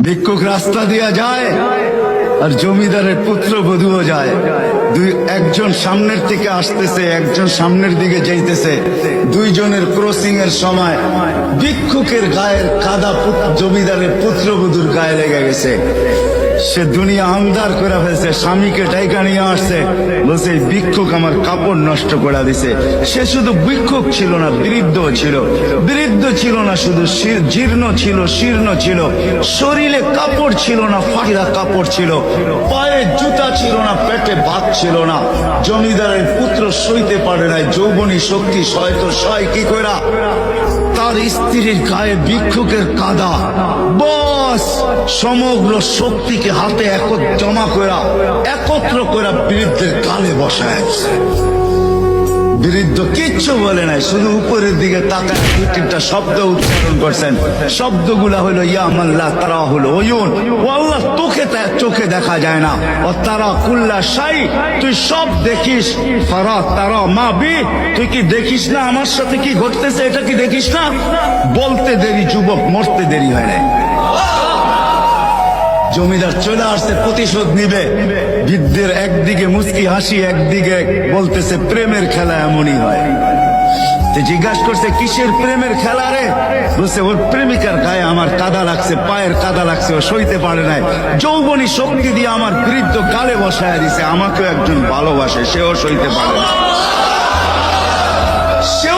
ভিক্ষুক রাস্তা দিয়া যায় আর জমিদারের পুত্রবধূও যায়। একজন সামনের থেকে আসতেছে, একজন সামনের দিকে যাইতেছে। দুইজনের ক্রসিং এর সময় ভিক্ষুকের গায়ের কাদা জমিদারের পুত্রবধূর গায়ে লেগে গেছে। সে দুনিয়া আন্ধার করে ফেলছে, স্বামীকে ডাইকা নিয়ে আসছে, বলছে ভিক্ষুক আমার কাপড় নষ্ট করে দিছে। সে শুধু ভিক্ষুক ছিল না, বৃদ্ধ ছিল। বৃদ্ধ ছিল না শুধু, জীর্ণ ছিল, শীর্ণ ছিল, শরীরে কাপড় ছিল না, ফাঁকিরা কাপড় ছিল, পায়ে জুতা ছিল না, পেটে ভাত ছিল না। জমিদারের পুত্র সইতে পারে নাই, যৌবনী শক্তি সয়তো সয় কি কইরা তার স্ত্রীর গায়ে ভিক্ষুকের কাদা, বস সমগ্র শক্তিকে হাতে জমা করা একত্র করা বৃদ্ধের গালে বসায়। বৃদ্ধ কিচ্ছু বলে নাই, শুধু উপরের দিকে তাকায় দু তিনটা শব্দ উচ্চারণ করছেন। শব্দগুলা হলো ইয়া মাল্লাহ তারা হলো ওয়ুন, ও আল্লাহ তোকে চোখে দেখা যায় না, ও তারা কুল্লা শাই তুই সব দেখিস, ফারা তারা মা বি তুই কি দেখিস না আমার সাথে কি ঘটতেছে, এটা কি দেখিস না? বলতে দেরি যুবক, মরতে দেরি হয় না। জমিদার চলে আসছে, প্রতিশোধ নিবে। বৃদ্ধের একদিকে মুস্কি হাসি, একদিকে বলতেছে প্রেমের খেলা এমনই হয়। জিজ্ঞাসা করছে কিসের প্রেমের খেলা রে? বলছে ওর প্রেমিকার গায়ে আমার কাদা লাগছে, পায়ের কাদা লাগছে, ও সইতে পারে নাই, যৌবনী শক্তি দিয়ে আমার বৃদ্ধ গালে বসায় দিছে। আমাকেও একজন ভালোবাসে, সেও সইতে পারে না। সে